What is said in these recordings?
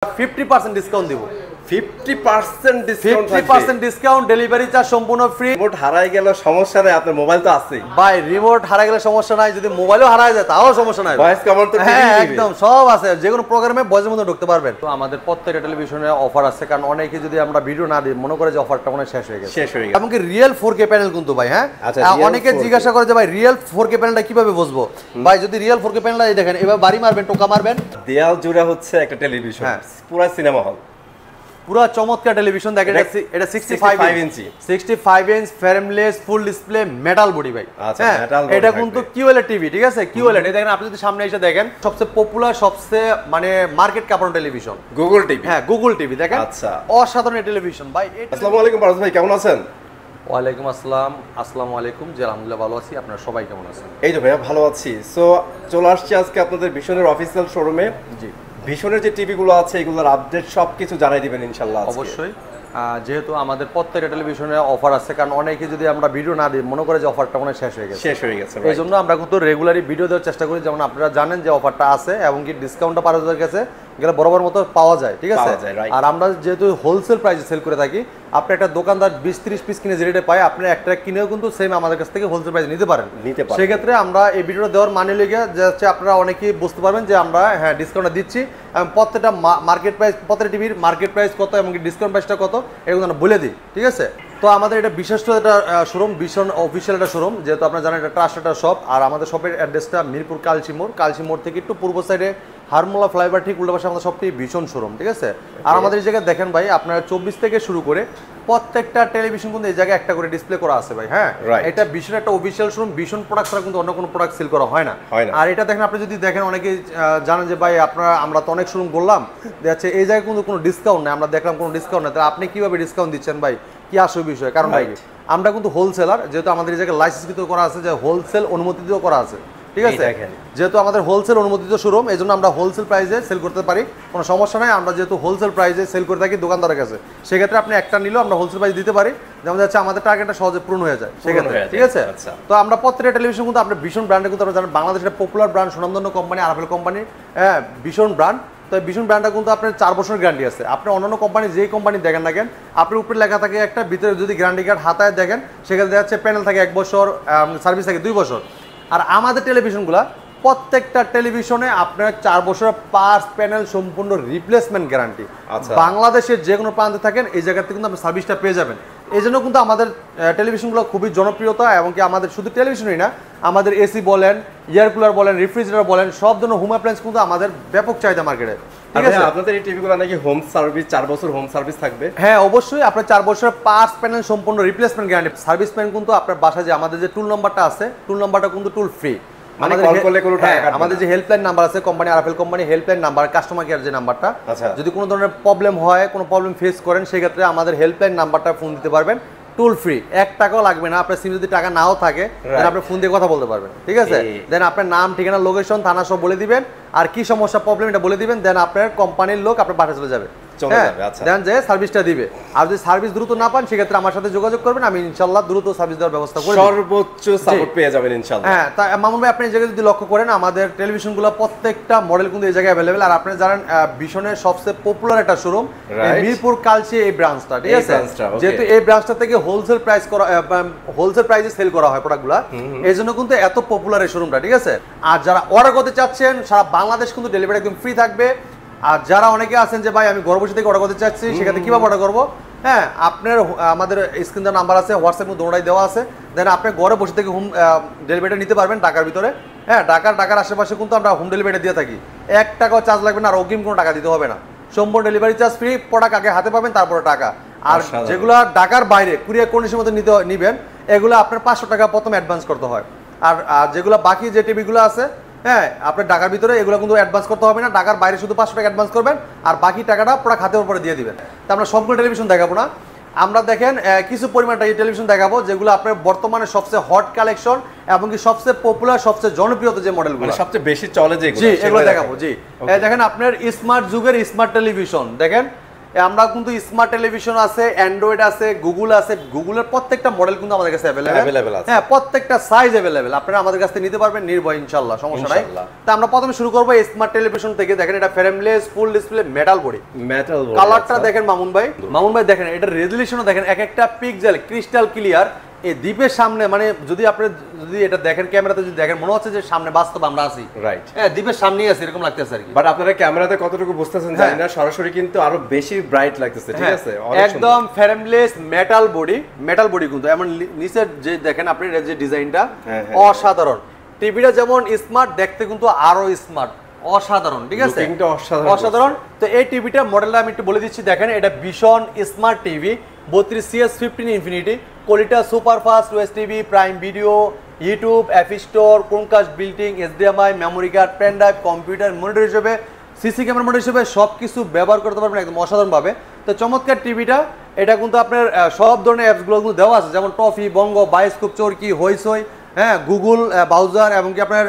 50% discount দিব। 50% discount থাকবে। 50% discount, delivery charge সম্পূর্ণ ফ্রি। রিমোট হারায় গেল সমস্যা নাই, আপনার মোবাইল তো আছেই। ভাই রিমোট হারায় গেলে সমস্যা নাই, যদি মোবাইলও হারায় যায় তাও সমস্যা নাই। ভয়েস কমান্ড তো হ্যাঁ একদম সব আছে, যে কোনো প্রোগ্রামে ভয়েসের মধ্যে ঢুকতে পারবেন। তো আমাদের প্রত্যেকটা টেলিভিশনে অফার আছে, কারণ অনেকে যদি আমরা ভিডিও না দিই মনে করে যে অফারটা মনে শেষ হয়ে গেছে। এমনকি রিয়েল 4K প্যানেল কিন্তু ভাই। হ্যাঁ অনেকে জিজ্ঞাসা করে যে ভাই রিয়েল 4K প্যানেলটা কিভাবে বুঝবো। ভাই যদি রিয়েল 4K প্যানেলটা দেখেন, এবার বাড়ি মারবেন, টোকা মারবেন, দেয়াল জুড়ে হচ্ছে একটা টেলিভিশন, পুরো সিনেমা হল, পুরো চমৎকার টেলিভিশন। দেখেন এটা 65 ইঞ্চি 65 inch frameless full display metal body ভাই। হ্যাঁ এটা কিন্তু কিউএলইডি টিভি, ঠিক আছে? কিউএলইডি দেখেন, আপনি যদি সামনে এসে দেখেন, সবচেয়ে পপুলার সবচেয়ে মানে মার্কেট কাঁপানো টেলিভিশন গুগল টিভি। হ্যাঁ গুগল টিভি দেখেন। আচ্ছা অসাধারণ টেলিভিশন ভাই। আসসালামু আলাইকুম পারস ভাই, কেমন আছেন? ওয়ালাইকুম আসসালাম। আসসালামু আলাইকুম। জি আলহামদুলিল্লাহ ভালো আছি, আপনারা সবাই কেমন আছেন? এই তো ভাইয়া ভালো আছি। সো চলে আসছি আজকে আপনাদের ভীষণের অফিসিয়াল শোরুমে। জি ভীষণের যে টিভিগুলো আছে এগুলোর আপডেট সবকিছু জানাই দিবেন ইনশাআল্লাহ। অবশ্যই, যেহেতু আমাদের প্রত্যেকটা টেলিভিশনে অফার আছে, কারণ অনেকে যদি আমরা ভিডিও না দিই মনে করে যে অফারটা মনে শেষ হয়ে গেছে। এই জন্য আমরা কিন্তু রেগুলারই ভিডিও দেওয়ার চেষ্টা করি, যেমন আপনারা জানেন যে অফারটা আছে এবং কি ডিসকাউন্টটা পাওয়া গেছে গেলে বরাবর মতো পাওয়া যায়, ঠিক আছে? আর আমরা যেহেতু হোলসেল প্রাইসে সেল করে থাকি, আপনি একটা দোকানদার 20-30 পিস কিনে যে রেটে পায়, আপনি একটা কিনেও কিন্তু সেম আমাদের কাছ থেকে হোলসেল প্রাইসে নিতে পারেন। সেক্ষেত্রে আমরা এই ভিডিওটা দেওয়ার মানে লেগে যে হচ্ছে আপনারা অনেকেই বুঝতে পারবেন যে আমরা হ্যাঁ ডিসকাউন্টটা দিচ্ছি, এবং প্রত্যেকটা মার্কেট প্রাইস, প্রত্যেকটা টিভির মার্কেট প্রাইস কত এবং ডিসকাউন্ট প্রাইসটা কত এগুলো আমরা বলে দিই, ঠিক আছে? তো আমাদের এটা বিশেষ একটা শোরুম, ভীষণ অফিসিয়াল একটা শোরুম, যেহেতু আপনারা জানেন এটা ট্রাস্ট একটা শপ। আর আমাদের শপের অ্যাড্রেসটা মিরপুর কালচি মোড় থেকে একটু পূর্ব সাইডে হারমোলা ফ্লাইওভার ঠিক উল্টো পাশে আমাদের সবটি ভীষণ শোরুম, ঠিক আছে? আর আমাদের এই জায়গায় দেখেন ভাই, আপনারা 24 থেকে শুরু করে প্রত্যেকটা টেলিভিশন কিন্তু এই জায়গায় একটা করে ডিসপ্লে করা আছে ভাই। হ্যাঁ এটা ভীষণ একটা অফিসিয়াল শোরুম, ভীষণ প্রোডাক্ট ছাড়া কিন্তু অন্য কোনো প্রোডাক্ট সেল করা হয় না। আর এটা দেখেন, আপনি যদি দেখেন, অনেকে জানেন যে ভাই আমরা তো অনেক শোরুম করলাম, দেখছে এই জায়গায় কিন্তু কোনো ডিসকাউন্ট নেই, আমরা দেখলাম কোনো ডিসকাউন্ট নেই, তাহলে আপনি কিভাবে ডিসকাউন্ট দিচ্ছেন ভাই? কি আসল বিষয়? কারণ ভাই আমরা কিন্তু হোলসেলার, যেহেতু আমাদের এই জায়গায় লাইসেন্স করা আছে, যে হোলসেল অনুমোদিত করা আছে, ঠিক আছে? যেহেতু আমাদের হোলসেল অনুমোদিত শোরুম, এই জন্য আমরা হোলসেল প্রাইসে সেল করতে পারি, কোনো সমস্যা নাই। আমরা যেহেতু হোলসেল প্রাইসে সেল করে থাকি দোকানদারের কাছে, সেক্ষেত্রে আপনি একটা নিলেও আমরা হোলসেল প্রাইস দিতে পারি, যেমন যাচ্ছে আমাদের টার্গেটটা সহজে পূরণ হয়ে যায় সেক্ষেত্রে, ঠিক আছে? তো আমরা প্রত্যেকটা টেলিভিশন কিন্তু আপনার ভীষণ ব্র্যান্ডে কিন্তু আপনারা জানেন, বাংলাদেশের পপুলার ব্র্যান্ড সুনামধন্য কোম্পানি আরএফএল কোম্পানি, হ্যাঁ ভীষণ ব্র্যান্ড। তো ভীষণ ব্র্যান্ডটা কিন্তু আপনার 4 বছরের গ্যারান্টি আছে। আপনি অন্যান্য কোম্পানি যেই কোম্পানি দেখেন না কেন, আপনার উপরে লেখা থাকে একটা, ভিতরে যদি গ্যারান্টি কার্ড হাতায় দেখেন, সেখানে দেখা যাচ্ছে প্যানেল থাকে 1 বছর, সার্ভিস থাকে 2 বছর। আর আমাদের টেলিভিশনগুলো প্রত্যেকটা টেলিভিশনে আপনার 4 বছরের পার্টস প্যানেল সম্পূর্ণ রিপ্লেসমেন্ট গ্যারান্টি। বাংলাদেশের যে কোনো প্রান্তে থাকেন এই জায়গাতে কিন্তু আপনি সার্ভিসটা পেয়ে যাবেন। এই জন্য কিন্তু আমাদের টেলিভিশনগুলো খুবই জনপ্রিয়তা, এবং কি আমাদের শুধু টেলিভিশনই না, আমাদের এসি বলেন, এয়ার কুলার বলেন, রেফ্রিজারেটর বলেন, সব ধরনের হোম অ্যাপ্লায়েন্স কিন্তু আমাদের ব্যাপক চাহিদা মার্কেটে, ঠিক আছে? আপনাদের এই টিভিগুলো নাকি হোম সার্ভিস 4 বছর হোম সার্ভিস থাকবে? হ্যাঁ অবশ্যই, আপনার 4 বছরের পার্টস প্যানেল সম্পূর্ণ রিপ্লেসমেন্ট গ্যারান্টি। সার্ভিস প্যান কিন্তু আপনার বাসায় যে আমাদের যে টুল নাম্বারটা আছে, টুল নাম্বারটা কিন্তু টুল ফ্রি। আমাদের যে হেল্পলাইন নাম্বার আছে company RFL company helpline number, customer care যে নাম্বারটা, যদি কোনো ধরনের প্রবলেম হয়, কোনো প্রবলেম ফেস করেন, সেক্ষেত্রে আমাদের হেল্পলাইন নাম্বারটা ফোন দিতে পারবেন, টুল ফ্রি, 1 টাকাও লাগবে না। আপনার সিম যদি টাকা নাও থাকে দেন আপনি ফোন দিয়ে কথা বলতে পারবেন, ঠিক আছে? দেন আপনার নাম, ঠিকানা, লোকেশন, থানা সব বলে দিবেন, আর কি সমস্যা প্রবলেম এটা বলে দিবেন, দেন আপনার কোম্পানির লোক আপনার বাসায় চলে যাবে, দেন যে সার্ভিসটা দিবে। আর যদি সার্ভিস দ্রুত না পান, সেক্ষেত্রে আমার সাথে যোগাযোগ করবেন, আমি ইনশাআল্লাহ দ্রুত সার্ভিস দেওয়ার ব্যবস্থা করব, সর্বোচ্চ সাপোর্ট পেয়ে যাবেন ইনশাআল্লাহ। হ্যাঁ তা মামুন ভাই, আপনি এই জায়গায় যদি লক্ষ্য করেন, আমাদের টেলিভিশনগুলো প্রত্যেকটা মডেল কিন্তু এই জায়গায় অ্যাভেলেবেল। আর আপনি জানেন ভীষণের সবচেয়ে পপুলার একটা শোরুম মিরপুর কালচি এই ব্রাঞ্চটা, ঠিক আছে? যেহেতু এই ব্রাঞ্চটা থেকে হোলসেল প্রাইসে সেল করা হয় প্রোডাক্টগুলো, এই জন্য কিন্তু এত পপুলার এই শোরুমটা, ঠিক আছে? আর যারা অর্ডার করতে চাচ্ছেন, সারা বাংলাদেশ কিন্তু ডেলিভারি একদম ফ্রি থাকবে। আর যারা অনেকে আছেন যে ভাই আমি ঘরে বসে থেকে অর্ডার করতে চাচ্ছি, সেক্ষেত্রে কিভাবে অর্ডার করবো? হ্যাঁ আপনার আমাদের স্ক্রিনে নাম্বার আছে, হোয়াটসঅ্যাপে দৌড়াই দেওয়া আছে, দেন আপনি ঘরে বসে থেকে হোম ডেলিভারিটা নিতে পারবেন ঢাকার ভিতরে। হ্যাঁ ঢাকার আশেপাশে কিন্তু আমরা হোম ডেলিভারি দিয়ে থাকি, 1 টাকাও চার্জ লাগবে না, আর অগ্রিম কোনো টাকা দিতে হবে না, সম্পূর্ণ ডেলিভারি চার্জ ফ্রি। প্রোডাক্ট আগে হাতে পাবেন, তারপরে টাকা। আর যেগুলো ঢাকার বাইরে কুরিয়ার কন্ডিশনের মধ্যে নিবেন, এগুলো আপনার 500 টাকা প্রথমে অ্যাডভান্স করতে হয়। আর যেগুলো বাকি যে টিভিগুলো আছে, হ্যাঁ আপনার ঢাকার ভিতরে এগুলো কিন্তু অ্যাডভান্স করতে হবে না, ঢাকার বাইরে শুধু 500 টাকা অ্যাডভান্স করবেন, আর বাকি টাকাটা পুরো খাতের উপরে দিয়ে দিবেন। তা আমরা সবগুলো টেলিভিশন দেখাবো না, আমরা দেখেন কিছু পরিমাণটা এই টেলিভিশন দেখাবো, যেগুলো আপনার বর্তমানে সবচেয়ে হট কালেকশন এবং কি সবচেয়ে পপুলার, সবচেয়ে জনপ্রিয় যে মডেলগুলো, সবচেয়ে বেশি চলে যেগুলো, জি এগুলো দেখাবো। জি দেখেন আপনার স্মার্ট যুগের স্মার্ট টেলিভিশন, দেখেন আমরা কিন্তু স্মার্ট টেলিভিশন আছে, অ্যান্ড্রয়েড আছে, গুগল আছে, গুগলের প্রত্যেকটা মডেল কিন্তু আমাদের কাছে অ্যাভেলেবেল আছে। হ্যাঁ, প্রত্যেকটা সাইজ অ্যাভেলেবেল, আপনারা আমাদের কাছে নিতে পারবেন নির্ভয় ইনশাআল্লাহ, সমস্যা নাই। তা আমরা প্রথমে শুরু করব স্মার্ট টেলিভিশন থেকে। দেখেন এটা frameless full display metal body, কালারটা দেখেন মামুন ভাই দেখেন এটা রেজোলিউশনও দেখেন, এক একটা পিক্সেল ক্রিস্টাল ক্লিয়ার। এই দ্বীপের সামনে মানে যদি এটা দেখেন ক্যামেরাতে, যদি দেখেন মনে হচ্ছে যে সামনে বাস্তব আমরা আছি, রাইট? হ্যাঁ, দ্বীপের সামনেই আছি এরকম লাগতেছে আর কি। বাট আপনারা ক্যামেরাতে কতটুকু বুঝতেছেন জানি না, সরাসরি কিন্তু আরো বেশি ব্রাইট লাগতেছে, ঠিক আছে? একদম ফ্রেমলেস মেটাল বডি কিন্তু এমন নিচের যে দেখেন আপনি যে ডিজাইনটা অসাধারণ। টিভিটা যেমন স্মার্ট, দেখতে কিন্তু আরো স্মার্ট, অসাধারণ, ঠিক আছে? অসাধারণ। তো এই টিভিটা মডেলটা আমি একটু বলে দিচ্ছি। দেখেন এটা Vision smart TV 32CS15 infinity, quality super fast, OS TV, prime video, YouTube, app store, Chromecast building, HDMI, memory card, pen drive, computer monitor হিসেবে, সিসি ক্যামেরা মনিটর হিসেবে সবকিছু ব্যবহার করতে পারবেন একদম অসাধারণভাবে। তো চমৎকার টিভিটা, এটা কিন্তু আপনার সব ধরনের অ্যাপসগুলো কিন্তু দেওয়া আছে, যেমন টফি, বঙ্গ, বায়োস্কোপ, চরকি, হইসই, হ্যাঁ, গুগল ব্রাউজার, এবং কি আপনার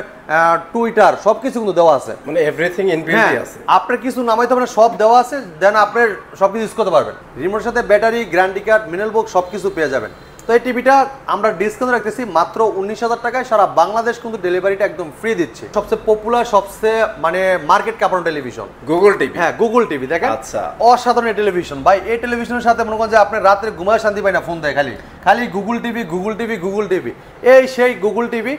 টুইটার সবকিছু কিন্তু দেওয়া আছে, মানে এভরিথিং ইনবিল্ট আছে। আপনার কিছু নামাইতে পারেন, সব দেওয়া আছে, দেন আপনার সবকিছু ইউজ করতে পারবেন। রিমোটের সাথে battery, guarantee card, mineral box সবকিছু পেয়ে যাবেন। তো এই টিভিটা আমরা ডিসকাউন্ট রাখতেছি মাত্র 19,000 টাকায়, সারা বাংলাদেশ কিন্তু ডেলিভারিটা একদম ফ্রি দিচ্ছে। সবচেয়ে পপুলার, সবচেয়ে মানে মার্কেট কাঁপানো টেলিভিশন গুগল টিভি। হ্যাঁ, গুগল টিভি দেখেন, আচ্ছা অসাধারণ টেলিভিশন ভাই। এই টেলিভিশনের সাথে মনে করেন যে আপনি রাতে ঘুমায় শান্তি পায় না, ফোন দেয় খালি গুগল টিভি। এই সেই Google TV,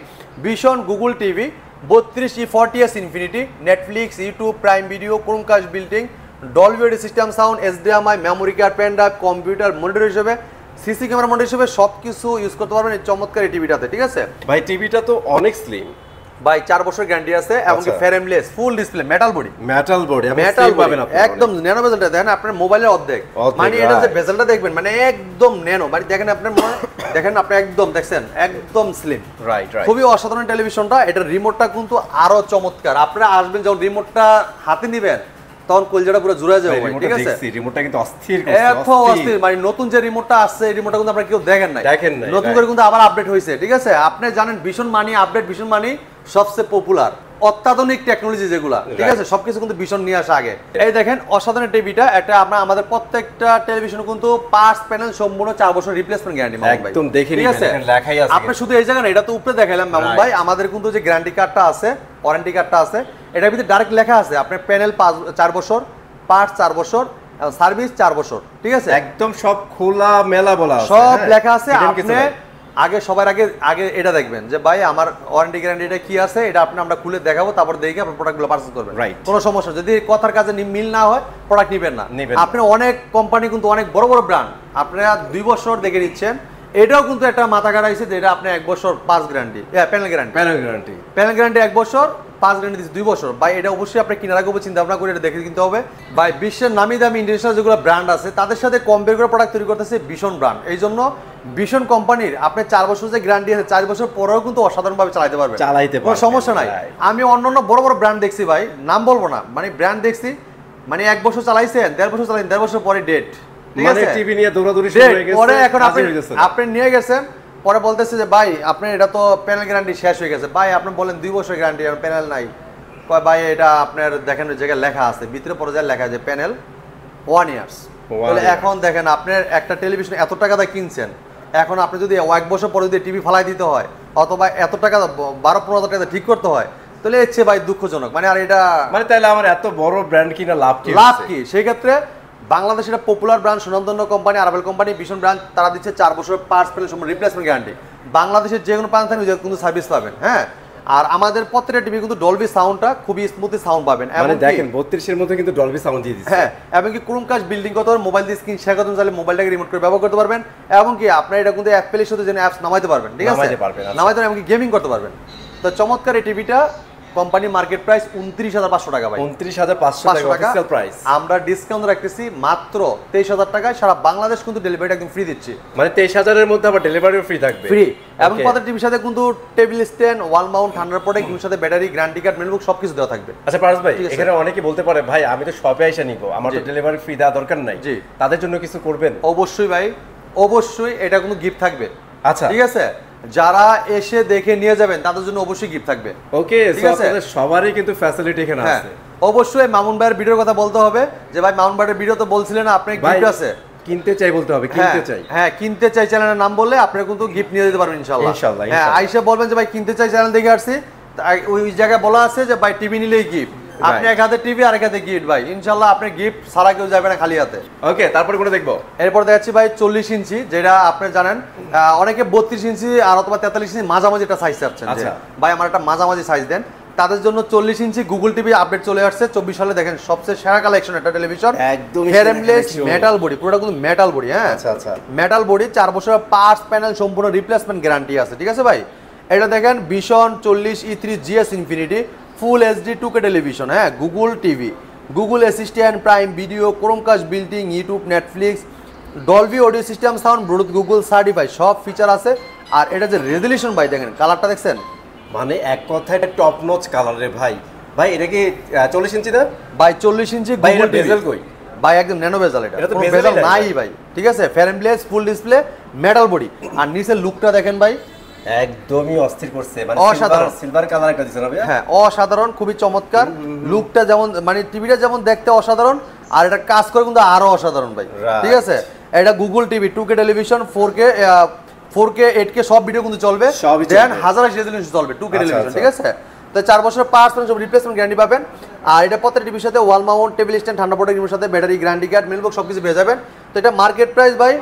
Vision Google TV 32E40S infinity, Netflix, YouTube, prime video, Chromecast building, Dolby audio system sound, HDMI, memory card, pen drive, computer monitor হিসেবে, সিসি ক্যামেরা মনিটর হিসেবে সবকিছু ইউজ করতে পারবেন এই চমৎকার এই টিভিটাতে, ঠিক আছে ভাই? টিভিটা তো অনেক স্লিম ভাই, 4 বছর গ্যারান্টি আছে, এবং কি frameless full display metal body একদম ন্যানো বেজেলটা দেখেন, আপনার মোবাইলের অর্ধেক, মানে এটা যে বেজেলটা দেখবেন মানে একদম ন্যানো, মানে দেখেন আপনার দেখেন আপনি একদম দেখছেন একদম স্লিম, রাইট? খুবই অসাধারণ টেলিভিশনটা। এটার রিমোটটা কিন্তু আরো চমৎকার। আপনারা আসবেন যখন রিমোটটা হাতে নিবেন তখন কলজাটা পুরো জুড়ে যাবে, ঠিক আছে? রিমোটটা কিন্তু অস্থির, মানে নতুন যে রিমোটটা আসছে এই রিমোটটা কিন্তু আপনারা কেউ দেখেন নাই, নতুন করে কিন্তু আবার আপডেট হয়েছে, ঠিক আছে? আপনি জানেন ভিশন মানি আপডেট, ভিশন মানি সবচেয়ে পপুলার অত্যাধুনিক টেকনোলজি যেগুলা, ঠিক আছে? সবকিছু কিন্তু ভিশন নিয়ে আসা আগে। এই দেখেন অসাধারণ টিভিটা, এটা আমরা আমাদের প্রত্যেকটা টেলিভিশন কিন্তু পার্টস প্যানেল সম্পূর্ণ 4 বছর রিপ্লেসমেন্ট গ্যারান্টি, একদম দেখে নিন, লেখাই আছে। আপনি শুধু এই জায়গা না, এটা তো উপরে দেখাইলাম মামুন ভাই, আমাদের কিন্তু যে গ্যারান্টি কার্ডটা আছে, ওয়ারেন্টি কার্ডটা আছে, এটার ভিতরে ডাইরেক্ট লেখা আছে আপনার প্যানেল 4 বছর, পার্টস 4 বছর, সার্ভিস 4 বছর, ঠিক আছে? একদম সব খোলা মেলা বলা আছে, সব লেখা আছে। আপনি সবার আগে এটা দেখবেন যে ভাই আমার ওয়ারেন্টি গ্যারান্টি এটা কি আছে, এটা আমরা খুলে দেখাবো, তারপর দেখে আপনি প্রোডাক্টগুলো পারচেজ করবেন, কোনো সমস্যা। যদি কথার কাছে মিল না হয় প্রোডাক্ট নিবেন না। আপনি অনেক কোম্পানি কিন্তু অনেক বড় বড় ব্র্যান্ড আপনারা 2 বছর দেখে নিচ্ছেন, এটাও কিন্তু একটা মাথা কাটাইছে যে এটা আপনি 1 বছর 5 গ্যারান্টি, প্যানেল গ্যারান্টি 1 বছর, 5 গ্যারান্টি দিচ্ছে 2 বছর। ভাই এটা অবশ্যই আপনি কেনার আগে চিন্তা ভাবনা করে এটা দেখে কিনতে হবে ভাই। বিশ্বের নামি দামি ইন্টারন্যাশনাল যেগুলো ব্র্যান্ড আছে তাদের সাথে কম্পেয়ার করে প্রোডাক্ট তৈরি করতেছে ভিশন ব্র্যান্ড। এই জন্য ভিশন কোম্পানির আপনি 4 বছর যে গ্যারান্টি আছে, 4 বছর পরেও কিন্তু অসাধারণভাবে চালাতে পারবেন, কোনো সমস্যা নাই। আমি অন্যান্য বড় বড় ব্র্যান্ড দেখছি ভাই, নাম বলবো না, মানে ব্র্যান্ড দেখছি, মানে 1 বছর চালাইছেন, 1.5 বছর চালাইছেন, 1.5 বছর পরে ডেট, মানে টিভি নিয়ে দৌড়াদৌড়ি শুরু হয়ে গেছে। পরে এখন আপনি নিয়ে গেছেন, পরে বলতেছে যে ভাই আপনি এটা তো প্যানেল গ্যারান্টি শেষ হয়ে গেছে। ভাই আপনি বলেন 2 বছর গ্যারান্টি, আর প্যানেল নাই। কয় ভাই এটা আপনার দেখেন জায়গায় লেখা আছে, ভিতরে পরে যায় লেখা আছে প্যানেল 1 ইয়ার্স। তাহলে এখন দেখেন আপনার একটা টেলিভিশন এত টাকা দিয়ে কিনছেন, এখন আপনি যদি 1 বছর পরে যদি টিভি ফালাই দিতে হয়, অথবা এত টাকা 12-15 হাজার টাকা ঠিক করতে হয়, তাহলে হচ্ছে ভাই দুঃখজনক। মানে আর এটা মানে তাহলে আমার এত বড় ব্র্যান্ড কিনা লাভ কি? সেই ক্ষেত্রে বাংলাদেশের একটা পপুলার ব্র্যান্ড সুনামধন্য কোম্পানি আরবেল কোম্পানি ভিশন ব্র্যান্ড, তারা দিচ্ছে 4 বছর পার্টস প্যানেল সম্পূর্ণ রিপ্লেসমেন্ট গ্যারান্টি। বাংলাদেশের যে কোনো প্রান্ত থেকে কিন্তু সার্ভিস পাবেন, হ্যাঁ। আর আমাদের প্রত্যেকটা টিভি কিন্তু ডলবি সাউন্ডটা খুবই স্মুথলি সাউন্ড পাবেন, মানে দেখেন 32 এর মধ্যে কিন্তু ডলবি সাউন্ড দিয়ে দিচ্ছে, হ্যাঁ। এবং কি ক্রোমকাস্ট বিল্ডিং করতে পারবেন, মোবাইল দিয়ে স্ক্রিন শেয়ার করতে চাইলে মোবাইলটাকে রিমোট করে ব্যবহার করতে পারবেন, এবং কি আপনারা এটা কিন্তু অ্যাপেলের সাথে যে অ্যাপস নামাইতে পারবেন, ঠিক আছে? নামাইতে পারবেন, এবং কি গেমিং করতে পারবেন। তো চমৎকার এই টিভিটা, কোম্পানি মার্কেট প্রাইস 29,500 টাকা ভাই, 29,500 টাকা অফিশিয়াল প্রাইস। আমরা ডিসকাউন্ট রাখতেছি মাত্র 23,000 টাকায়, সারা বাংলাদেশ কিন্তু ডেলিভারি একদম ফ্রি দিচ্ছি, মানে 23,000 এর মধ্যে আবার ডেলিভারিও ফ্রি থাকবে, ফ্রি। এবং প্রত্যেক টিভির সাথে কিন্তু table stand, wall mount, thunder protect, টিভির সাথে ব্যাটারি, গ্যারান্টি কার্ড, মেনু বুক সবকিছু দেওয়া থাকবে। আচ্ছা পারস ভাই, এখানে অনেকে বলতে পারে ভাই আমি তো শপে এসে নিব, আমার তো ডেলিভারি ফ্রি দেওয়া দরকার নাই, জি, তাদের জন্য কিছু করবেন? অবশ্যই ভাই, অবশ্যই এটা কিন্তু গিফট থাকবে। আচ্ছা ঠিক আছে, যারা এসে দেখে নিয়ে যাবেন তাদের জন্য অবশ্যই গিফট থাকবে। ওকে, সো আপনাদের সবারই কিন্তু ফ্যাসিলিটি এখানে আছে। অবশ্যই মামুন ভাইয়ের ভিডিওর কথা বলতে হবে যে ভাই মামুন ভাইয়ের ভিডিও তো বলছিলেন আপনি গিফট আছে কিনতে চাই বলতে হবে, কিনতে চাই। হ্যাঁ কিনতে চাই চ্যানেলের নাম বললে আপনি কিন্তু গিফট নিয়ে দিতে পারবেন ইনশাআল্লাহ। ইনশাআল্লাহ হ্যাঁ আইসা বলবেন যে ভাই কিনতে চাই চ্যানেল দেখে আসছি, ওই জায়গায় বলা আছে যে ভাই টিভি নিলেই গিফট, আপনি এক হাতে টিভি আর এক হাতে গিফট ভাই, ইনশাআল্লাহ আপনি গিফট ছাড়া কেউ যাবে না খালি হাতে। ওকে, তারপরে কোনটা দেখবো? এরপর দেখাচ্ছি ভাই 40 ইঞ্চি, যেটা আপনি জানেন অনেকে 32 ইঞ্চি আর অথবা 43 ইঞ্চি মাঝামাঝি একটা সাইজ চাচ্ছেন, যে ভাই আমার একটা মাঝামাঝি সাইজ দেন, তাদের জন্য 40 ইঞ্চি গুগল টিভি আপডেট চলে আসছে 24 সালে। দেখেন সবচেয়ে সেরা কালেকশন একটা টেলিভিশন, একদম ফ্রেমলেস মেটাল বডি, পুরোটা কিন্তু মেটাল বডি। হ্যাঁ আচ্ছা আচ্ছা, মেটাল বডি, 4 বছরের পার্টস প্যানেল সম্পূর্ণ রিপ্লেসমেন্ট গ্যারান্টি আছে, ঠিক আছে ভাই। এটা দেখেন ভিশন 40 E3 GS ইনফিনিটি ফুল HD 2K টেলিভিশন। হ্যাঁ Google TV, Google assistant, prime video, Chromecast building, YouTube, Netflix, Dolby audio system sound, Bluetooth Google certified, সব ফিচার আছে। আর এটা যে রেজলিউশন ভাই দেখেন, কালারটা দেখছেন, মানে এক কথায় টপ নচ কালার রে ভাই। ভাই এটা কি 40 ইঞ্চি না ভাই? 40 ইঞ্চি গুগল বেজেল কই ভাই? একদম ন্যানো বেজেল, এটা কোনো বেজেল নাই ভাই, ঠিক আছে। Frameless full display metal body, আর নিচের লুকটা দেখেন ভাই, একদমই অস্থির করছে, মানে সিলভার কালার একটা দিছেন ভাই। হ্যাঁ অসাধারণ, খুবই চমৎকার লুকটা, যেমন মানে টিভিটা যেমন দেখতে অসাধারণ, আর এটা কাজ করে কিন্তু আরো অসাধারণ ভাই, ঠিক আছে। এটা Google TV 2K television, 4K 8K সব ভিডিও কিন্তু চলবে, দেন 1080 রেজোলিউশন চলবে 2K টেলিভিশন, ঠিক আছে। তো 4 বছরের পার্টস সব রিপ্লেসমেন্ট গ্যারান্টি পাবেন। আর এটা প্রত্যেকটা টিভির সাথে ওয়াল মাউন্ট, টেবিল স্ট্যান্ড, ঠান্ডা পড়ে টিভির সাথে ব্যাটারি, গ্যারান্টি কার্ড, মেলবক্স সবকিছু পেয়ে যাবেন। তো এটা মার্কেট প্রাইস ভাই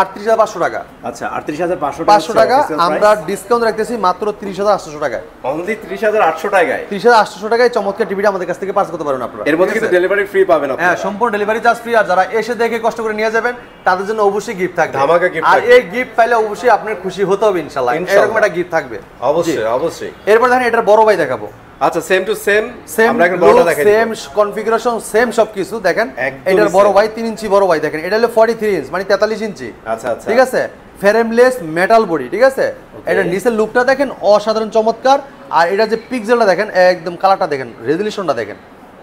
38,500 টাকা। আচ্ছা 38,500 টাকা, আমরা ডিসকাউন্ট রাখতেছি মাত্র 30,800 টাকায়। অনলি 30,800 টাকায়, 30,800 টাকায় চমৎকার টিভিটা আমাদের কাছ থেকে পাস করতে পারবেন আপনারা। এর মধ্যে কিন্তু ডেলিভারি ফ্রি পাবেন আপনারা। হ্যাঁ সম্পূর্ণ ডেলিভারি চার্জ ফ্রি, আর যারা এসে দেখে কষ্ট করে নিয়ে যাবেন তাদের জন্য অবশ্যই গিফট থাকবে, ধামাকা গিফট। আর এই গিফট পাইলে অবশ্যই আপনার খুশি হতে হবে ইনশাআল্লাহ, এরকম একটা গিফট থাকবে অবশ্যই অবশ্যই। এরপর দেখেন এটার বড় ভাই দেখাবো। আচ্ছা সেম টু সেম, আমরা এখন বড়টা দেখাই, সেম কনফিগারেশন, সেম সবকিছু দেখেন। এটার বড় ভাই 3 ইঞ্চি বড় ভাই দেখেন, এটা হলো 43 ইঞ্চ মানে 43 ইঞ্চি। আচ্ছা আচ্ছা, ঠিক আছে, ফ্রেমলেস মেটাল বডি, ঠিক আছে। এটা নিচের লুকটা দেখেন অসাধারণ চমৎকার, আর এটা যে পিক্সেলটা দেখেন, একদম কালারটা দেখেন, রেজোলিউশনটা দেখেন,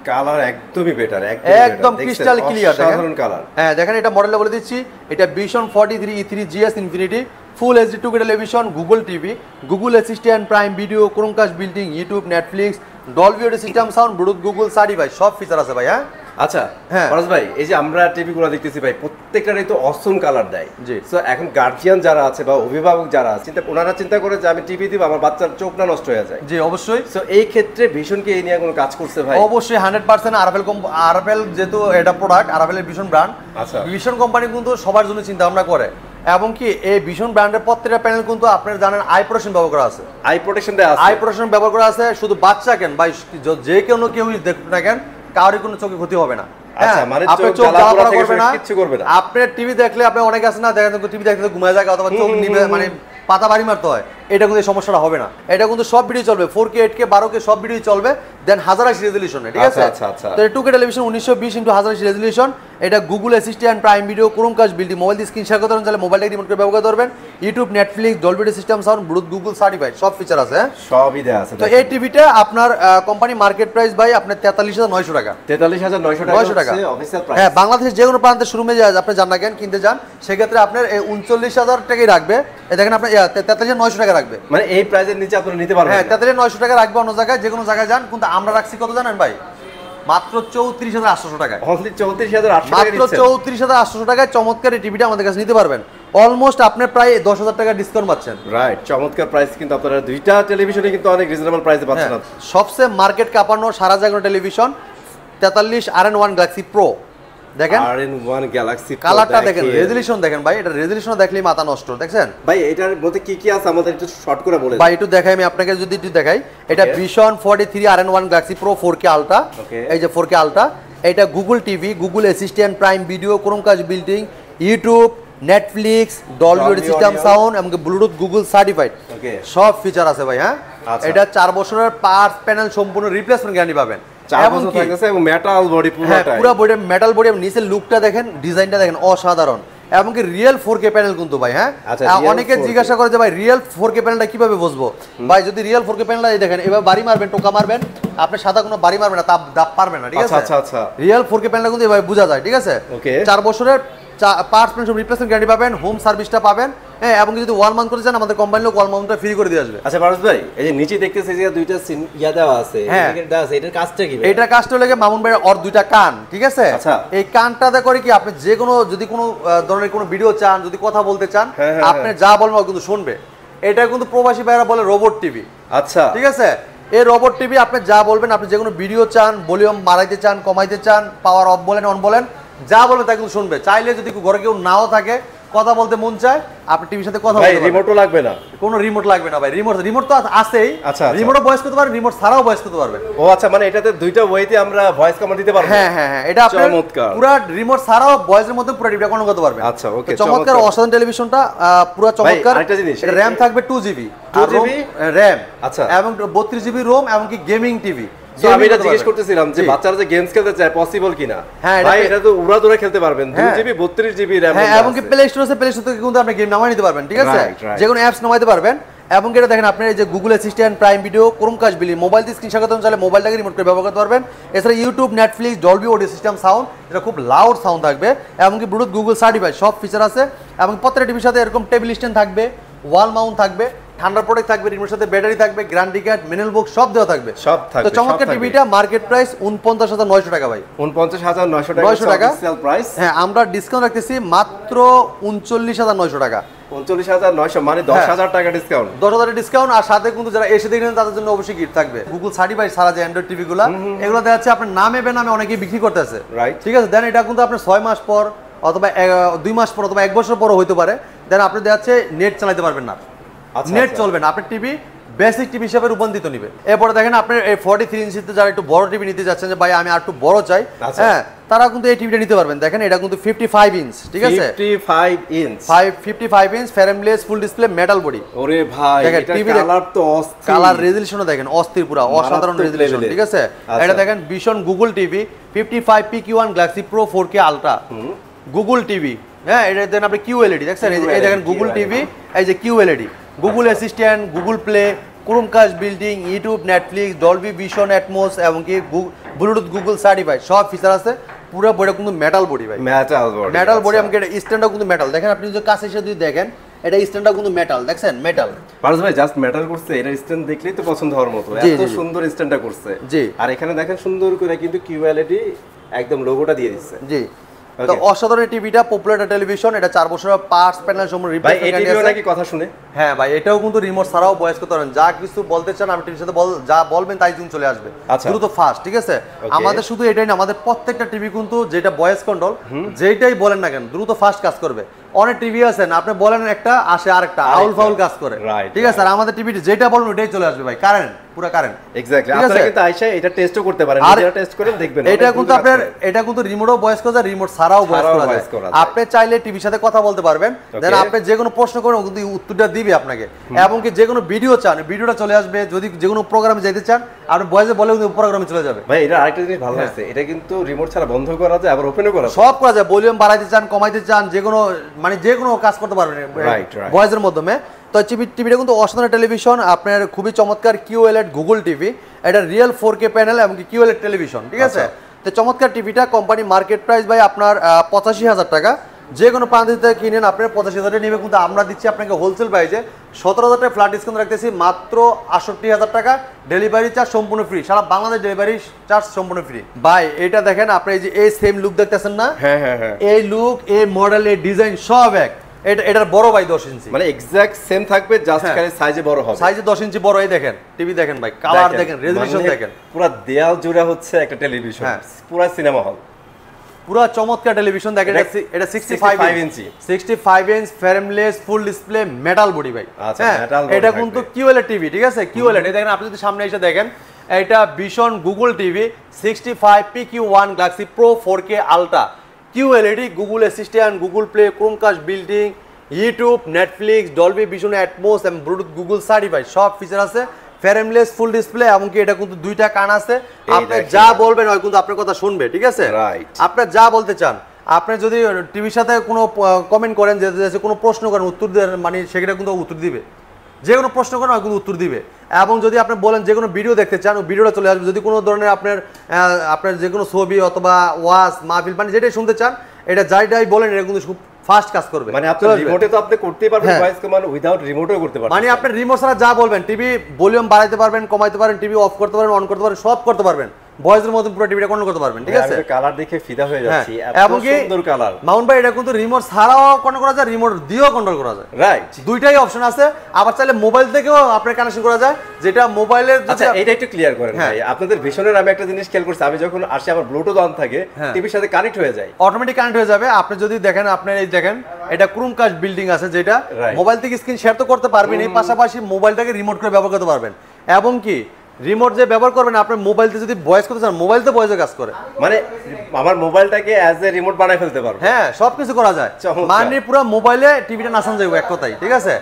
কালার একদমই বেটার, একদম ক্রিস্টাল ক্লিয়ার দেখেন। সাধারণ কালার। হ্যাঁ দেখেন এটা মডেলটা বলে দিচ্ছি, এটা ভিশন 43 E3 GS ইনফিনিটি ফুল HD 2K television, Google TV, Google assistant, prime video, Chromecast building, YouTube, Netflix, Dolby audio system sound, Bluetooth Google certified, সব ফিচার আছে ভাই। হ্যাঁ আচ্ছা হ্যাঁ ফরাজ ভাই, এই যে আমরা টিভিগুলো দেখতেছি ভাই প্রত্যেকটারই তো অসম কালার দেয়। জি। সো এখন গার্জিয়ান যারা আছে বা অভিভাবক যারা আছে, ওনারা চিন্তা করে যে আমি টিভি দিব আমার বাচ্চার চোখ না নষ্ট হয়ে যায়। জি অবশ্যই। সো এই ক্ষেত্রে ভীষণ কি এই নিয়ে কোনো কাজ করছে ভাই? অবশ্যই 100% আরএফএল যেহেতু এটা প্রোডাক্ট, আরএফএল এর ভীষণ ব্র্যান্ড। আচ্ছা ভীষণ কোম্পানি কিন্তু সবার জন্য চিন্তা ভাবনা করে, এবং কি এই ভীষণ ব্র্যান্ডের প্রত্যেকটা প্যানেল কিন্তু আপনারা জানেন আই প্রোটেকশন ব্যবহার করা আছে, আই প্রোটেকশন দেয়া আছে, আই প্রোটেকশন ব্যবহার করা আছে। শুধু বাচ্চা কেন ভাই, যে কেউই দেখুন না কেন, কারোরই কোনো চোখে ক্ষতি হবে না। আচ্ছা মানে চোখ জ্বালা করবে না, কিছু করবে না। আপনার টিভি দেখলে আপনি অনেক আছে না, দেখেন টিভি দেখতে ঘুমায় যায় অথবা চোখ নিবে মানে পাতা বাড়ি মারতে হয়, এটা কিন্তু এই সমস্যাটা হবে না। এটা কিন্তু সব ভিডিও চলবে, 4K 8K 12K সব ভিডিও চলবে, দেন 1080 রেজোলিউশনে, ঠিক আছে। তো 2K টেলিভিশন 1920x1080 রেজোলিউশন। এটা Google assistant, prime video, Chromecast building, mobile দিয়ে স্ক্রিন শেয়ার করতে পারেন, তাহলে মোবাইলটাকে রিমোট করে ব্যবহার করবেন, YouTube, Netflix, Dolby audio system sound, Bluetooth Google certified, সব ফিচার আছে। সবই দেয়া আছে। তো এই টিভিটা আপনার কোম্পানি মার্কেট প্রাইস ভাই আপনার 43,900 টাকা। 43,900 টাকা অফিশিয়াল প্রাইস। হ্যাঁ বাংলাদেশের যে কোনো প্রান্তে শোরুমে যায় আপনি যান না কেন কিনতে যান, সেক্ষেত্রে আপনার 39,000 টাকাই রাখবে। এই দেখেন আপনার 43,900 টাকা রাখবে, মানে এই প্রাইসের নিচে আপনারা নিতে পারবেন। হ্যাঁ 43,900 টাকা রাখবে অন্য জায়গায়, যে কোনো জায়গায় যান, কিন্তু আমরা রাখছি কত জানেন ভাই? মাত্র 34,800 টাকায়। অনলি 34,800 টাকা, মাত্র 34,800 টাকায় চমৎকার এই টিভিটা আমাদের কাছে নিতে পারবেন। অলমোস্ট আপনি প্রায় 10,000 টাকা ডিসকাউন্ট পাচ্ছেন। রাইট, চমৎকার প্রাইস কিন্তু আপনারা দুইটা টেলিভিশনে কিন্তু অনেক রিজনেবল প্রাইসে পাচ্ছেন। সবচেয়ে মার্কেট কাঁপানো সারা জায়গার টেলিভিশন 43 RN1 গ্যালাক্সি প্রো দেখেন, RN1 গ্যালাক্সি কালারটা দেখেন, রেজোলিউশন দেখেন ভাই, এটা রেজোলিউশন দেখলেই মাথা নষ্ট। দেখছেন ভাই এটার মধ্যে কি কি আছে আমাদের একটু শর্ট করে বলেন ভাই। একটু দেখাই আমি আপনাকে, যদি একটু দেখাই, এটা vision 43 RN1 Galaxy pro 4K ultra. এই যে 4K আলট্রা, এটা Google TV, Google assistant, prime video, Chromecast building, YouTube, Netflix, Dolby audio system sound এবং ব্লুটুথ গুগল সার্টিফাইড, সব ফিচার আছে ভাই। হ্যাঁ এটা 4 বছরের পার্টস প্যানেল সম্পূর্ণ রিপ্লেসমেন্ট গ্যারান্টি পাবেন, মেটাল বডি, পুরো বডি মেটাল বডি। নিচের লুকটা দেখেন, ডিজাইনটা দেখেন অসাধারণ, এমনকি রিয়েল 4K প্যানেল কিন্তু ভাই। হ্যাঁ অনেকে জিজ্ঞাসা করে যে ভাই রিয়েল 4K প্যানেলটা কিভাবে বুঝবো? ভাই যদি রিয়েল 4K প্যানেলটা দেখেন, এবার বাড়ি মারবেন, টোকা মারবেন, আপনি সাদা কোনো বাড়ি মারবেন না, দাব পারবেন না, ঠিক আছে। রিয়েল 4K প্যানেলটা কিন্তু এভাবে বোঝা যায়, ঠিক আছে। 4 বছরের পার্টস সব রিপ্লেসমেন্ট গ্যারান্টি পাবেন, হোম সার্ভিসটা পাবেন, হ্যাঁ, এবং যদি ওয়াল মাউন্ট করতে চান আমাদের কোম্পানি লোক ওয়াল মাউন্টটা ফ্রি করে দিয়ে আসবে। আচ্ছা ফারাজ ভাই, এই যে নিচে দেখতেছি যে দুইটা ইয়া দেওয়া আছে, এটা আছে, এটার কাজটা কি ভাই? এটার কাজটা হলো মামুন ভাই ওর দুইটা কান, ঠিক আছে? আচ্ছা, এই কানটাতে করে কি আপনি যে কোনো যদি কোনো ধরনের কোনো ভিডিও চান, যদি কথা বলতে চান, আপনি যা বলবেন ও কিন্তু শুনবে। এটা কিন্তু প্রবাসী ভাইরা বলে রোবট টিভি। আচ্ছা, ঠিক আছে? এই রোবট টিভি আপনি যা বলবেন, আপনি যে কোনো ভিডিও চান, ভলিউম বাড়াইতে চান, কমাইতে চান, পাওয়ার অফ বলেন, অন বলেন, যা বলবেন তা কিন্তু শুনবে। চাইলে যদি ঘরে কেউ নাও থাকে, কথা বলতে মন চায়, আপনি টিভির সাথে কথা বলতে পারবেন। রিমোটও লাগবে না? কোনো রিমোট লাগবে না ভাই। রিমোট তো আছেই। আচ্ছা, রিমোটও ভয়েস করতে পারবেন, রিমোট ছাড়াও ভয়েস করতে পারবেন। ও আচ্ছা, মানে এটাতে দুইটা ওয়েতে আমরা ভয়েস কমান্ড দিতে পারবো? হ্যাঁ হ্যাঁ হ্যাঁ, এটা আপনি পুরো রিমোট ছাড়াও ভয়েসের মধ্যে পুরো টিভিটা কন্ট্রোল করতে পারবেন। আচ্ছা, ওকে, চমৎকার অসাধারণ টেলিভিশনটা, পুরো চমৎকার। আরেকটা জিনিস, এটা র‍্যাম থাকবে 2GB, 2GB র‍্যাম, আচ্ছা, এবং 32GB রোম, এবং কি গেমিং টিভি। আমি এটা জিজ্ঞেস করতেছিলাম যে বাচ্চারা যে গেমস খেলতে চায় পসিবল কিনা? হ্যাঁ, ভাই এটা তো উড়াদুরা খেলতে পারবেন, 2GB 32GB র‍্যাম। হ্যাঁ, এবং কি প্লে স্টোর আছে, প্লে স্টোর থেকে কিন্তু আপনি গেম নামাই নিতে পারবেন, ঠিক আছে? যে কোনো অ্যাপস নামাইতে পারবেন। এবং এটা দেখেন আপনি এই যে Google assistant, prime video, Chromecast বিলি, মোবাইল দিয়ে স্ক্রিন সাথে চাইলে মোবাইলটাকে রিমোট করে ব্যবহার করতে পারবেন। এছাড়া YouTube, Netflix, Dolby audio system sound, এটা খুব লাউড সাউন্ড থাকবে, এবং কি ব্লুটুথ গুগল সার্টিফাইড সব ফিচার আছে। এবং প্রত্যেকটা টিভির সাথে এরকম টেবিল স্ট্যান্ড থাকবে, ওয়াল মাউন্ট থাকবে, ঠান্ডা প্রোটেক্ট থাকবে, রিমোটের সাথে ব্যাটারি থাকবে, গ্যারান্টি কার্ড, ম্যানুয়াল বুক সব দেওয়া থাকবে। তো চমৎকার টিভিটা মার্কেট প্রাইস 49,900 টাকা ভাই। 49,900 টাকা সেল প্রাইস। হ্যাঁ, আমরা ডিসকাউন্ট রাখতেছি মাত্র 39,900 টাকা। 39,900 মানে 10,000 টাকা ডিসকাউন্ট। 10,000 ডিসকাউন্ট, আর সাথে কিন্তু যারা এসে দেখেন তাদের জন্য অবশ্যই গিফট থাকবে। গুগল সার্টিফাইড সারা যে অ্যান্ড্রয়েড টিভি গুলো, এগুলো দেখা যাচ্ছে আপনার নামে বেনামে অনেকেই বিক্রি করতেছে, রাইট? ঠিক আছে? দেন এটা কিন্তু আপনার 6 মাস পর অথবা 2 মাস পর অথবা 1 বছর পরও হইতে পারে। দেন আপনি দেখা যাচ্ছে নেট চালাতে পারবেন না, নেট চলবে না, আপনার টিভি বেসিক টিভি হিসেবে রূপান্তরিত নিবে। এরপরে দেখেন আপনি এই 43 ইঞ্চিতে যারা একটু বড় টিভি নিতে যাচ্ছেন, যে ভাই আমি আর একটু বড় চাই, হ্যাঁ, তারা কিন্তু এই টিভিটা নিতে পারবেন। দেখেন এটা কিন্তু 55 ইঞ্চ, ঠিক আছে? 55 inch frameless full display metal body. ওরে ভাই, এটা কালার তো অস্থির, কালার রেজোলিউশনও দেখেন অস্থির, পুরো অসাধারণ রেজোলিউশন, ঠিক আছে? এটা দেখেন vision Google TV 55 PQ1 Galaxy pro 4K ultra Google TV. হ্যাঁ, এটা দেন আপনি QLED দেখছেন, এই দেখেন গুগল টিভি, এই যে QLED, Google assistant, Google play, Chromecast building, YouTube, Netflix, Dolby vision atoms, এবং কি ব্লুটুথ গুগল সার্টিফাইড সব ফিচার আছে। পুরো বডিটা কিন্তু মেটাল বডি ভাই, মেটাল বডি। আমাকে এটা স্ট্যান্ডটাও কিন্তু মেটাল। দেখেন আপনি যদি কাছে এসে যদি দেখেন, এটা স্ট্যান্ডটাও কিন্তু মেটাল, দেখছেন মেটাল। পারস ভাই জাস্ট মেটাল করছে, এটা স্ট্যান্ড দেখলেই তো পছন্দ হওয়ার মতো, এত সুন্দর স্ট্যান্ডটা করছে। জি, আর এখানে দেখেন সুন্দর করে কিন্তু QLED একদম লোগোটা দিয়ে দিচ্ছে। জি, তো অসাধারণ টিভিটা, পপুলার টেলিভিশন, এটা 4 বছরের পার্টস প্যানেল সম্পূর্ণ রিপ্লেস করে নিয়ে আসছে। নাকি কথা শুনে? হ্যাঁ ভাই, এটাও কিন্তু রিমোট ছাড়াও ভয়েস করতে পারেন, যা কিছু বলতে চান আপনি টিভির সাথে যা বলবেন তাই কিন্তু চলে আসবে, দ্রুত ফাস্ট, ঠিক আছে? আমাদের শুধু এটাই না, আমাদের প্রত্যেকটা টিভি কিন্তু যেটা ভয়েস কন্ট্রোল, যেটাই বলেন না কেন দ্রুত ফাস্ট কাজ করবে। অনেক টিভি আছে না, আপনি বলেন একটা আসে আরেকটা, আউল ফাউল কাজ করে, ঠিক আছে? আর আমাদের টিভি যেটা বলবেন ওটাই চলে আসবে ভাই, কারেন্ট, পুরো কারেন্ট। এক্স্যাক্টলি, আপনারা কিন্তু আইসা এটা টেস্টও করতে পারেন, নিজেরা টেস্ট করেন দেখবেন। এটা কিন্তু আপনার, এটা কিন্তু রিমোটও ভয়েস করা যায়, রিমোট ছাড়াও ভয়েস করা যায়। আপনি চাইলে টিভির সাথে কথা বলতে পারবেন, দেন আপনি যে কোনো প্রশ্ন করেন কিন্তু উত্তরটা দিবে আপনাকে। এবং কি যে কোনো ভিডিও চান, ভিডিওটা চলে আসবে। যদি যে কোনো প্রোগ্রামে যেতে চান, আপনি ভয়েসে বলে কিন্তু প্রোগ্রামে চলে যাবে। ভাই এটা আরেকটা জিনিস ভালো লাগছে, এটা কিন্তু রিমোট ছাড়া বন্ধ করা যায়, আবার ওপেনও করা যায়, সব করা যায়। ভলিউম বাড়াইতে চান, কমাইতে চান, যে কোনো মানে যে কোনো কাজ করতে পারবেন ভয়েসের মাধ্যমে। তো টিভিটা কিন্তু অসাধারণ টেলিভিশন, আপনার খুবই চমৎকার QLED গুগল টিভি, এটা রিয়েল 4K প্যানেল এবং কি QLED টেলিভিশন, ঠিক আছে? তো চমৎকার টিভিটা কোম্পানি মার্কেট প্রাইস ভাই আপনার 85,000 টাকা। যে কোনো প্রান্ত থেকে কিনেন আপনার 85,000 টাকা নেবে, কিন্তু আমরা দিচ্ছি আপনাকে হোলসেল প্রাইসে 17,000 টাকা ফ্ল্যাট ডিসকাউন্ট রাখতেছি মাত্র 68,000 টাকা। ডেলিভারি চার্জ সম্পূর্ণ ফ্রি, সারা বাংলাদেশ ডেলিভারি চার্জ সম্পূর্ণ ফ্রি। ভাই এটা দেখেন, আপনি এই যে এই সেম লুক দেখতেছেন না? হ্যাঁ হ্যাঁ হ্যাঁ, এই লুক, এই মডেল, এই ডিজাইন সব এক। এটার বড় ভাই 10 ইঞ্চি, মানে এক্সাক্ট সেম থাকবে, জাস্ট খালি সাইজে বড় হবে, সাইজে 10 ইঞ্চি বড়। এই দেখেন টিভি দেখেন ভাই, কালার দেখেন, রেজোলিউশন দেখেন, পুরো দেয়াল জুড়ে হচ্ছে একটা টেলিভিশন, পুরো সিনেমা হল, পুরো চমৎকার টেলিভিশন দেখেন। এটা 65 ইঞ্চি, 65 inch frameless full display metal body ভাই। হ্যাঁ, এটা কিন্তু QLED টিভি, ঠিক আছে? QLED দেখেন, আপনি যদি সামনে এসে দেখেন, এটা vision Google TV 65 PQ1 Galaxy pro 4K ultra QLED, Google assistant, Google play, Chromecast building, YouTube, Netflix, Dolby vision atoms এবং ব্লুটুথ গুগল সার্টিফাইড সব ফিচার আছে। ফ্রেমলেস ফুল ডিসপ্লে, এমনকি এটা কিন্তু দুইটা কান আছে, আপনি যা বলবেন ওই কিন্তু আপনার কথা শুনবে, ঠিক আছে? আপনি যা বলতে চান, আপনি যদি টিভির সাথে কোনো কমেন্ট করেন, যে কোনো প্রশ্ন করেন, উত্তর দেন, মানে সেটা কিন্তু উত্তর দিবে, যে কোনো প্রশ্ন করেন কিন্তু উত্তর দিবে। এবং যদি আপনি বলেন যে কোনো ভিডিও দেখতে চান, ভিডিওটা চলে আসবে। যদি কোনো ধরনের আপনার যে কোনো ছবি অথবা ওয়াজ মাহফিল মানে যেটাই শুনতে চান, এটা যাই বলেন এটা কিন্তু খুব ফাস্ট কাজ করবে। মানে আপনি রিমোটে তো আপনি করতেই পারবেন ভয়েস কমান্ড, উইদাউট রিমোটেও করতে পারবেন। মানে আপনি রিমোট ছাড়া যা বলবেন, টিভি ভলিউম বাড়াইতে পারবেন, কমাইতে পারবেন, টিভি অফ করতে পারবেন, অন করতে পারবেন, সব করতে পারবেন। ভয়েসের মধ্যে পুরো টিভিটা কন্ট্রোল করতে পারবেন, ঠিক আছে? কালার দেখে ফিদা হয়ে যাচ্ছি, এত সুন্দর কালার। মাউন্ট ভাই এটা কিন্তু রিমোট ছাড়াও কন্ট্রোল করা যায়, রিমোট দিয়েও কন্ট্রোল করা যায়, রাইট? দুইটাই অপশন আছে। আবার চাইলে মোবাইল থেকেও আপনার কানেকশন করা যায়, যেটা মোবাইলের। আচ্ছা এটা একটু ক্লিয়ার করেন ভাই, আপনাদের ভিশনের আমি একটা জিনিস খেয়াল করছি, আমি যখন আসি আমার ব্লুটুথ অন থাকে, টিভির সাথে কানেক্ট হয়ে যায়, অটোমেটিক কানেক্ট হয়ে যাবে। আপনি যদি দেখেন, আপনার এই দেখেন এটা ক্রোমকাস্ট বিল্ডিং আছে, যেটা মোবাইল থেকে স্ক্রিন শেয়ার তো করতে পারবেন, এই পাশাপাশি মোবাইলটাকে রিমোট করে ব্যবহার করতে পারবেন। এবং কি রিমোট যে ব্যবহার করবেন, আপনার মোবাইলতে যদি ভয়েস করতে চান, মোবাইল তো ভয়েসে কাজ করে, মানে আমার মোবাইলটাকে অ্যাজ এ রিমোট বানাই ফেলতে পারবো। হ্যাঁ, সবকিছু করা যায়। মানে পুরো মোবাইলে টিভিটা নাচান যাবে এক কথাই, ঠিক আছে?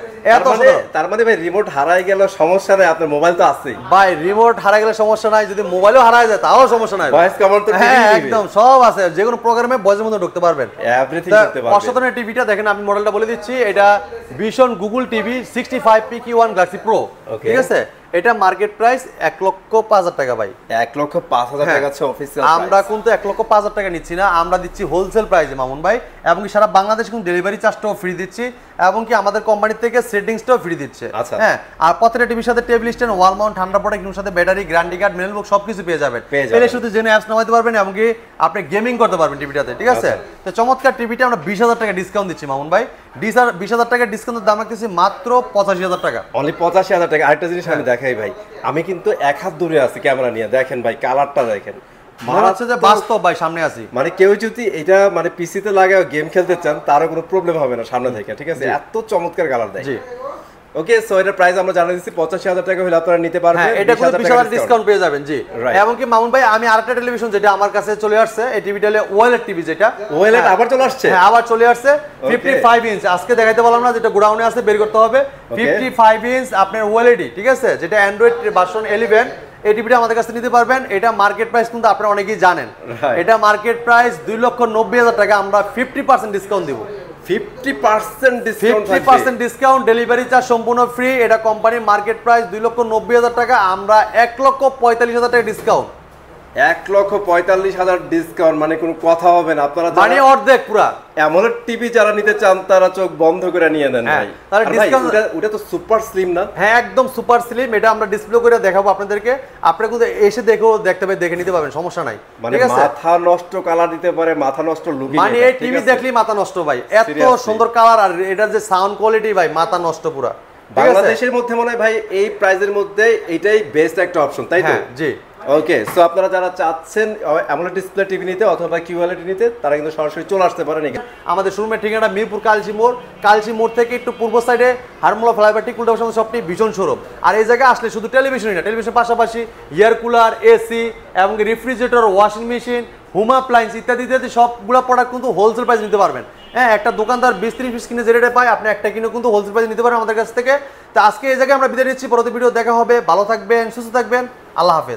তার মানে ভাই রিমোট হারাই গেল সমস্যা নাই, আপনার মোবাইল তো আছেই ভাই। রিমোট হারাই গেলে সমস্যা নাই, যদি মোবাইলও হারায় যায় তাও সমস্যা নাই। ভয়েস কমান্ড তো একদম সব আছে, যে কোনো প্রোগ্রামে ভয়েসের মধ্যে ঢুকতে পারবেন, এভরিথিং করতে পারবেন। অসাধারণ টিভিটা দেখেন, আমি মডেলটা বলে দিচ্ছি। এটা vision Google TV 65PQ1 Galaxy pro, ঠিক আছে? এটা মার্কেট প্রাইস 1,05,000 টাকা ভাই। 1,05,000 টাকা আছে অফিসিয়াল প্রাইস। আমরা কিন্তু 1,05,000 টাকা নিচ্ছি না, আমরা দিচ্ছি হোলসেল প্রাইসে মামুন ভাই। এবং কি সারা বাংলাদেশে কিন্তু ডেলিভারি চার্জটাও ফ্রি দিচ্ছি, এবং কি আমাদের কোম্পানি থেকে সেটিংসটাও ফ্রি দিচ্ছে। হ্যাঁ, আর প্রত্যেকটা টিভির সাথে টেবিল স্ট্যান্ড, ওয়াল মাউন্ট, ঠান্ডা প্রোডাক্ট, এর সাথে ব্যাটারি, গ্যারান্টি কার্ড, মেল বুক সবকিছু পেয়ে যাবেন। পেলে শুধু জেনে অ্যাপস নামাইতে পারবেন, এবং কি আপনি গেমিং করতে পারবেন টিভিটাতে, ঠিক আছে? তো চমৎকার টিভিটা আমরা 20,000 টাকা ডিসকাউন্ট দিচ্ছি মামুন ভাই। 20,000 টাকা ডিসকাউন্টের দাম রাখতেছি মাত্র 85,000 টাকা। অনলি 85,000 টাকা। আরেকটা জিনিস আমি দেখাই ভাই, আমি কিন্তু এক হাত দূরে আছি ক্যামেরা নিয়ে, দেখেন ভাই কালারটা দেখেন, মনে হচ্ছে যে বাস্তব ভাই সামনে আছি। মানে কেউ যদি এটা মানে পিসিতে লাগায় গেম খেলতে চান, তারও কোনো প্রবলেম হবে না সামনে থেকে, ঠিক আছে? এত চমৎকার কালার দেয়। জি ওকে, সো এটার প্রাইস আমরা জানিয়ে দিচ্ছি 85,000 টাকা হলে আপনারা নিতে পারবেন। হ্যাঁ, এটা পুরো 20,000 ডিসকাউন্ট পেয়ে যাবেন। জি, এবং কি মামুন ভাই আমি আরেকটা টেলিভিশন যেটা আমার কাছে চলে আসছে, এই টিভিটা হলো ওয়েলএড টিভি, যেটা ওয়েলএড আবার চলে আসছে। হ্যাঁ, আবার চলে আসছে 55 ইঞ্চ। আজকে দেখাইতে বললাম না, যেটা গোডাউনে আছে বের করতে হবে। 55 ইঞ্চ আপনার ওয়েলএড, ঠিক আছে? যেটা অ্যান্ড্রয়েড ভার্সন 11, এই টিভিটা আমাদের কাছে নিতে পারবেন। এটা মার্কেট প্রাইস কিন্তু আপনারা অনেকেই জানেন, এটা মার্কেট প্রাইস 2,90,000 টাকা। আমরা 50% ডিসকাউন্ট দিব। 50% ডিসকাউন্ট, ডেলিভারি চার্জ সম্পূর্ণ ফ্রি। এটা কোম্পানির মার্কেট প্রাইস 2,90,000 টাকা, আমরা 1,45,000 টাকা ডিসকাউন্ট। 1,45,000 ডিসকাউন্ট, মানে কোনো কথা হবে না। আপনারা মানে অর্ধেক পুরা। এমন টিভি যারা নিতে চান তারা চোখ বন্ধ করে নিয়ে নেন ভাই। তাহলে ডিসকাউন্ট, ওটা তো সুপার স্লিম না? হ্যাঁ, একদম সুপার স্লিম। এটা আমরা ডিসপ্লে করে দেখাবো আপনাদেরকে, আপনারা কিন্তু এসে দেখে নিতে পারবেন, সমস্যা নাই। ঠিক আছে, মাথা নষ্ট কালার দিতে পারে, মাথা নষ্ট লুক। মানে এই টিভি দেখলেই মাথা নষ্ট ভাই, এত সুন্দর কালার, আর এটার যে সাউন্ড কোয়ালিটি ভাই, মাথা নষ্ট পুরা। বাংলাদেশের মধ্যে মনে হয় ভাই এই প্রাইজের মধ্যে এটাই বেস্ট একটা অপশন, তাই তো? জি। ওকে, সো আপনারা যারা চাচ্ছেন AMOLED ডিসপ্লে টিভি নিতে অথবা QLED নিতে, তারা কিন্তু সরাসরি চলে আসতে পারেন এখানে। আমাদের শোরুমের ঠিকানা মিরপুর কালচি মোড় থেকে একটু পূর্ব সাইডে হারমোলা ফ্লাইওভার ঠিক উল্টা পাশে শপটি ভীষণ শোরুম। আর এই জায়গায় আসলে শুধু টেলিভিশনই না, টেলিভিশনের পাশাপাশি এয়ার কুলার, এসি এবং refrigerator, washing machine, home appliance ইত্যাদি ইত্যাদি সবগুলো প্রোডাক্ট কিন্তু হোলসেল প্রাইস নিতে পারবেন। হ্যাঁ, একটা দোকানদার 20-30 পিস কিনে যে রেটে পায়, আপনি একটা কিনে কিন্তু হোলসেল প্রাইস নিতে পারেন আমাদের কাছ থেকে। তো আজকে এই জায়গায় আমরা বিদায় নিচ্ছি, পরবর্তী ভিডিও দেখা হবে। ভালো থাকবেন, সুস্থ থাকবেন, আল্লাহ হাফেজ।